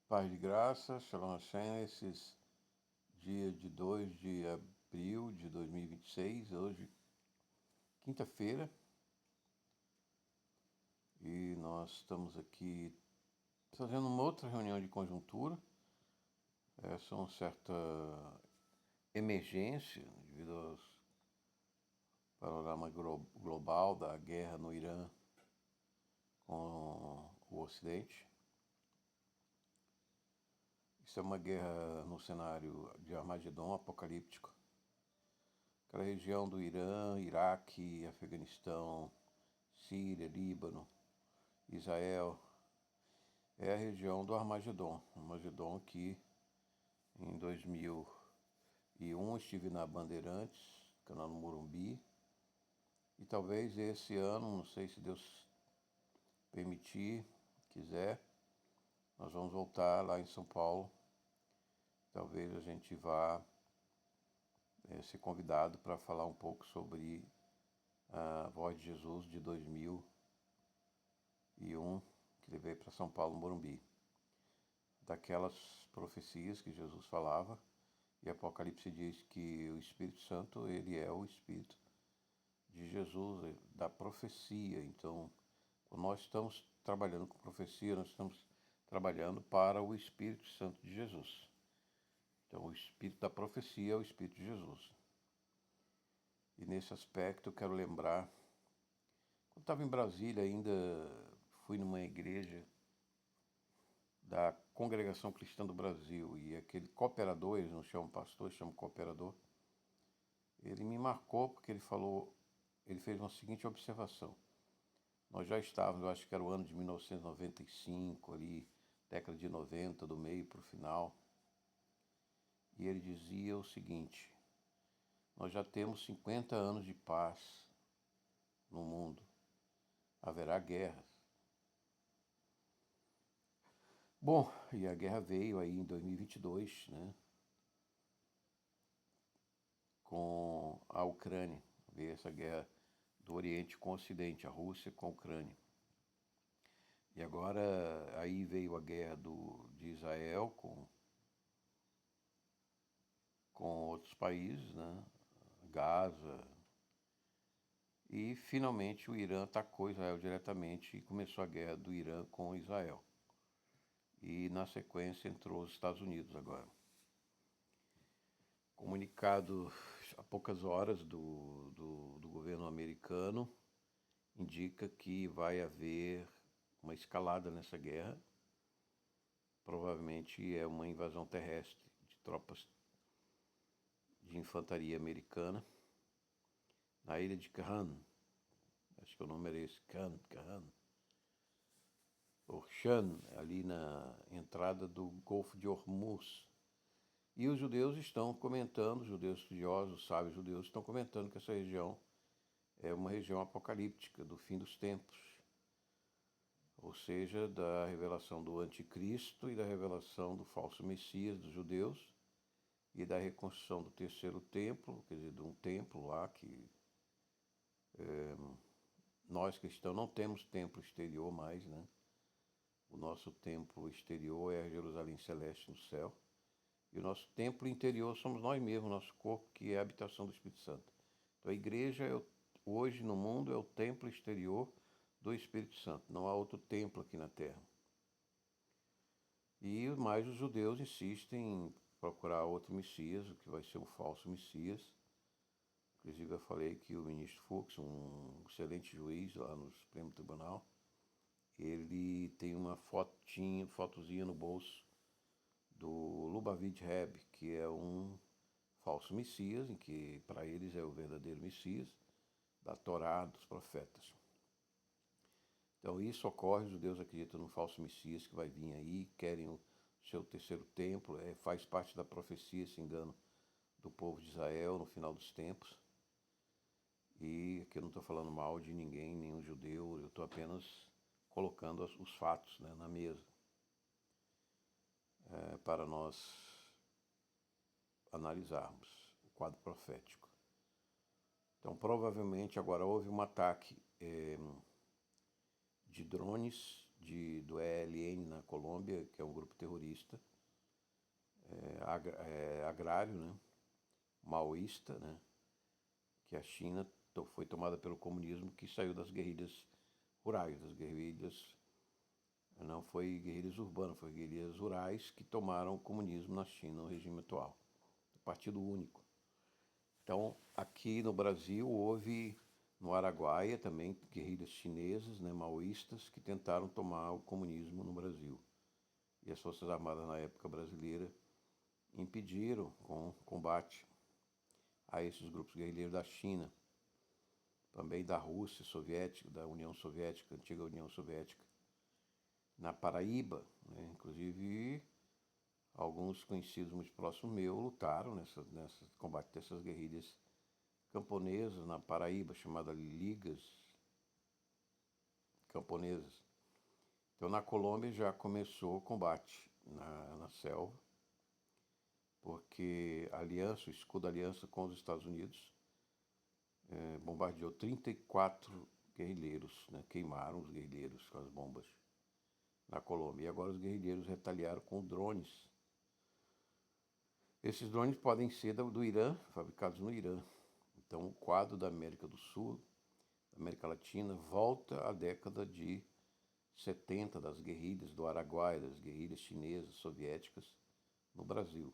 Paz de graça, Shalom Hashem, esses dias de 2 de abril de 2026, hoje, quinta-feira, e nós estamos aqui fazendo uma outra reunião de conjuntura. Essa é uma certa emergência devido ao panorama global da guerra no Irã com o Ocidente. Isso é uma guerra no cenário de Armagedon apocalíptico. Aquela região do Irã, Iraque, Afeganistão, Síria, Líbano, Israel, é a região do Armagedon. Armagedon que em 2001 estive na Bandeirantes, canal no Morumbi, e talvez esse ano, não sei se Deus permitir, quiser, nós vamos voltar lá em São Paulo. Talvez a gente vá ser convidado para falar um pouco sobre a Voz de Jesus de 2001, que ele veio para São Paulo, no Morumbi. Daquelas profecias que Jesus falava, e Apocalipse diz que o Espírito Santo, ele é o Espírito de Jesus, da profecia. Então, quando nós estamos trabalhando com profecia, nós estamos trabalhando para o Espírito Santo de Jesus. Então, o Espírito da profecia é o Espírito de Jesus. E nesse aspecto eu quero lembrar, quando estava em Brasília ainda, fui numa igreja da Congregação Cristã do Brasil, e aquele cooperador, eles não chamam pastor, chamam cooperador, ele me marcou porque ele fez uma seguinte observação. Nós já estávamos, eu acho que era o ano de 1995, ali, década de 90, do meio para o final, e ele dizia o seguinte: nós já temos 50 anos de paz no mundo, haverá guerras. Bom, e a guerra veio aí em 2022, né, com a Ucrânia, veio essa guerra do Oriente com o Ocidente, a Rússia com a Ucrânia. E agora aí veio a guerra de Israel com outros países, né? Gaza. E finalmente o Irã atacou Israel diretamente e começou a guerra do Irã com Israel. E na sequência entrou os Estados Unidos agora. Comunicado há poucas horas do governo americano indica que vai haver uma escalada nessa guerra. Provavelmente é uma invasão terrestre de tropas de infantaria americana na ilha de Khan. Acho que o nome era esse, Khan, ou Shan, ali na entrada do Golfo de Hormuz. E os judeus estão comentando, os judeus estudiosos, os sábios judeus, estão comentando que essa região é uma região apocalíptica, do fim dos tempos. Ou seja, da revelação do anticristo e da revelação do falso Messias dos judeus, e da reconstrução do terceiro templo, quer dizer, de um templo lá que nós cristãos não temos templo exterior mais, né? O nosso templo exterior é a Jerusalém Celeste no céu. E o nosso templo interior somos nós mesmos, nosso corpo, que é a habitação do Espírito Santo. Então a igreja hoje no mundo é o templo exterior do Espírito Santo. Não há outro templo aqui na terra. E mais os judeus insistem em procurar outro Messias, o que vai ser um falso Messias. Inclusive eu falei que o ministro Fux, um excelente juiz lá no Supremo Tribunal, ele tem uma fotozinha no bolso do Lubavitch Reb, que é um falso Messias, em que para eles é o verdadeiro Messias, da Torá, dos profetas. Então isso ocorre, os judeus acreditam no falso Messias que vai vir aí, querem o seu terceiro templo, faz parte da profecia, esse engano, do povo de Israel no final dos tempos. E aqui eu não estou falando mal de ninguém, nenhum judeu, eu estou apenas colocando os fatos, né, na mesa, para nós analisarmos o quadro profético. Então, provavelmente, agora houve um ataque de drones do ELN na Colômbia, que é um grupo terrorista, agrário, né? Maoísta, né? Que a China foi tomada pelo comunismo, que saiu das guerrilhas rurais, das guerrilhas. Não foi guerrilhas urbanas, foi guerrilhas rurais que tomaram o comunismo na China, o regime atual. Partido único. Então, aqui no Brasil houve, no Araguaia também, guerrilhas chinesas, né, maoístas, que tentaram tomar o comunismo no Brasil. E as Forças Armadas na época brasileira impediram com combate a esses grupos guerrilheiros da China, também da Rússia soviética, da União Soviética, antiga União Soviética. Na Paraíba, né, inclusive alguns conhecidos muito próximos meus lutaram nessa combate dessas guerrilhas camponesas na Paraíba, chamadas Ligas Camponesas. Então, na Colômbia já começou o combate na selva, porque a aliança, o escudo aliança com os Estados Unidos bombardeou 34 guerrilheiros, né, queimaram os guerrilheiros com as bombas na Colômbia. E agora os guerrilheiros retaliaram com drones. Esses drones podem ser do Irã, fabricados no Irã. Então, o quadro da América do Sul, da América Latina, volta à década de 70, das guerrilhas do Araguaia, das guerrilhas chinesas, soviéticas, no Brasil.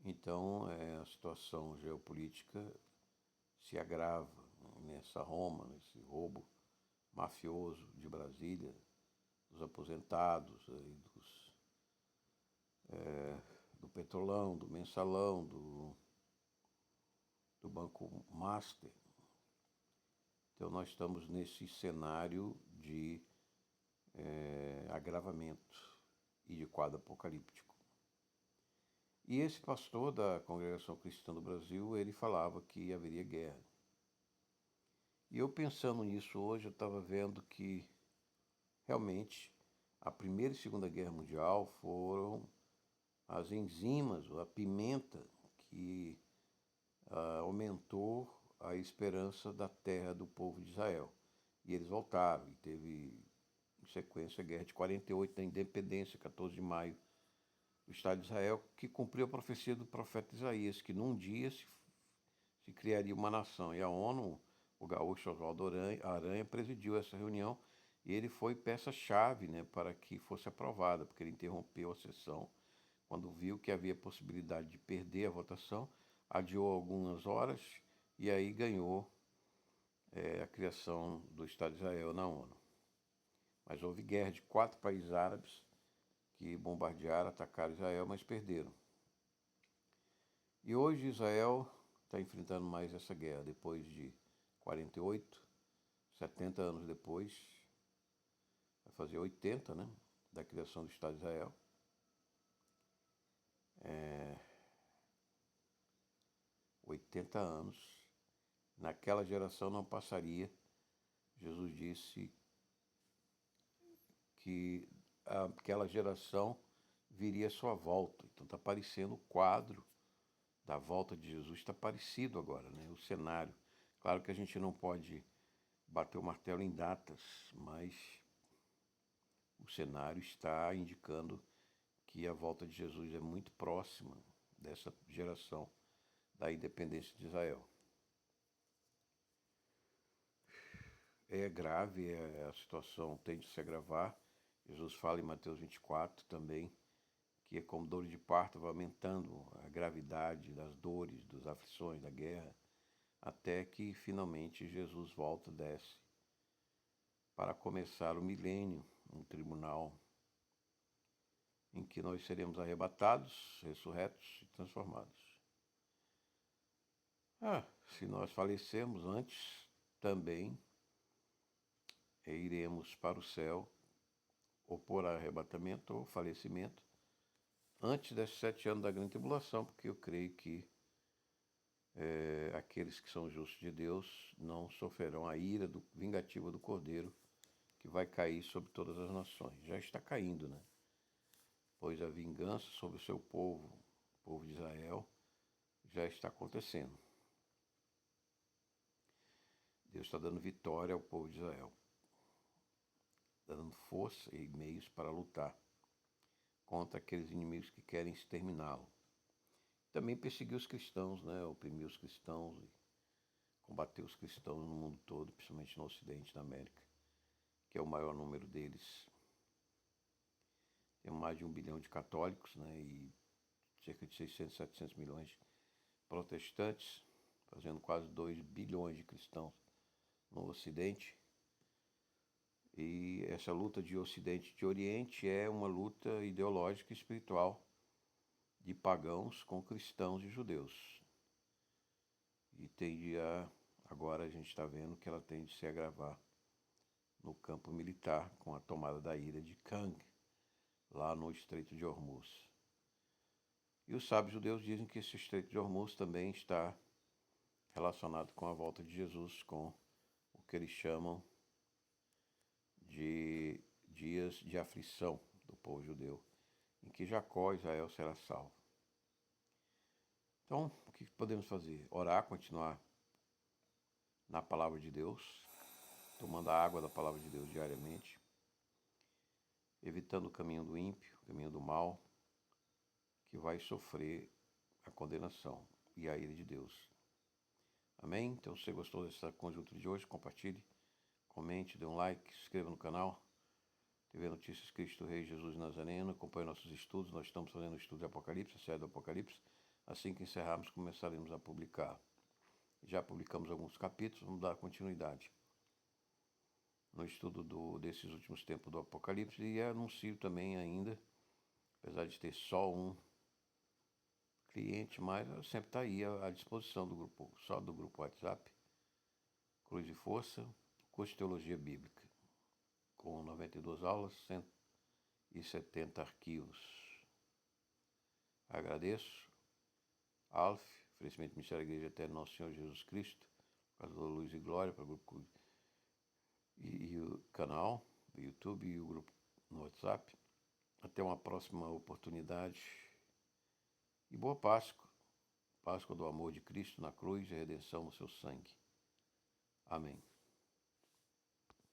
Então, a situação geopolítica se agrava nessa Roma, nesse roubo mafioso de Brasília, dos aposentados, do Petrolão, do Mensalão, do Banco Master. Então, nós estamos nesse cenário de agravamento e de quadro apocalíptico. E esse pastor da Congregação Cristã do Brasil, ele falava que haveria guerra. E eu pensando nisso hoje, eu estava vendo que realmente a Primeira e Segunda Guerra Mundial foram as enzimas, a pimenta que aumentou a esperança da terra do povo de Israel. E eles voltaram, e teve em sequência a Guerra de 48, da Independência, 14 de maio, do Estado de Israel, que cumpriu a profecia do profeta Isaías, que num dia se criaria uma nação. E a ONU, o gaúcho Oswaldo Aranha, presidiu essa reunião, e ele foi peça-chave, né, para que fosse aprovada, porque ele interrompeu a sessão quando viu que havia possibilidade de perder a votação, adiou algumas horas e aí ganhou a criação do Estado de Israel na ONU. Mas houve guerra de 4 países árabes que bombardearam, atacaram Israel, mas perderam. E hoje Israel está enfrentando mais essa guerra, depois de 48, 70 anos depois, vai fazer 80, né, da criação do Estado de Israel. 80 anos, naquela geração não passaria. Jesus disse que aquela geração viria a sua volta. Então está aparecendo o quadro da volta de Jesus, está parecido agora, né? O cenário. Claro que a gente não pode bater o martelo em datas, mas o cenário está indicando que a volta de Jesus é muito próxima dessa geração da independência de Israel. É grave, a situação tende a se agravar. Jesus fala em Mateus 24 também, que é como dor de parto, vai aumentando a gravidade das dores, das aflições, da guerra, até que finalmente Jesus volta, desce, para começar o milênio, um tribunal em que nós seremos arrebatados, ressurretos e transformados. Se nós falecemos antes, também iremos para o céu, ou por arrebatamento ou falecimento, antes desses 7 anos da grande tribulação, porque eu creio que aqueles que são justos de Deus não sofrerão a ira vingativa do Cordeiro, que vai cair sobre todas as nações. Já está caindo, né? Pois a vingança sobre o seu povo, o povo de Israel, já está acontecendo. Deus está dando vitória ao povo de Israel. dando força e meios para lutar contra aqueles inimigos que querem exterminá-lo. Também perseguiu os cristãos, né? Oprimiu os cristãos e combateu os cristãos no mundo todo, principalmente no Ocidente da América, que é o maior número deles. Tem mais de 1 bilhão de católicos, né? E cerca de 600, 700 milhões de protestantes, fazendo quase 2 bilhões de cristãos no Ocidente. E essa luta de Ocidente e de Oriente é uma luta ideológica e espiritual de pagãos com cristãos e judeus. E agora a gente está vendo que ela tende a se agravar no campo militar com a tomada da ilha de Kang, lá no Estreito de Hormuz. E os sábios judeus dizem que esse Estreito de Hormuz também está relacionado com a volta de Jesus, com o que eles chamam de dias de aflição do povo judeu, em que Jacó, Israel, será salvo. Então, o que podemos fazer? Orar, continuar na palavra de Deus, tomando a água da palavra de Deus diariamente, evitando o caminho do ímpio, o caminho do mal, que vai sofrer a condenação e a ira de Deus. Amém? Então, se você gostou dessa conjuntura de hoje, compartilhe, comente, dê um like, se inscreva no canal. TV Notícias Cristo Rei Jesus Nazareno. Acompanhe nossos estudos. Nós estamos fazendo o estudo de Apocalipse, a série do Apocalipse. Assim que encerrarmos, começaremos a publicar. Já publicamos alguns capítulos, vamos dar continuidade no estudo desses últimos tempos do Apocalipse. E anuncio também ainda, apesar de ter só um cliente, mas sempre está aí à disposição do grupo, só do grupo WhatsApp, Cruz e Força, curso de Teologia Bíblica, com 92 aulas, 170 arquivos. Agradeço. Alf, oferecimento do Ministério da Igreja Eterna Nosso Senhor Jesus Cristo, Pastor Luz e Glória, para o grupo e o canal do YouTube e o grupo no WhatsApp. Até uma próxima oportunidade. E boa Páscoa. Páscoa do amor de Cristo na cruz e a redenção no seu sangue. Amém.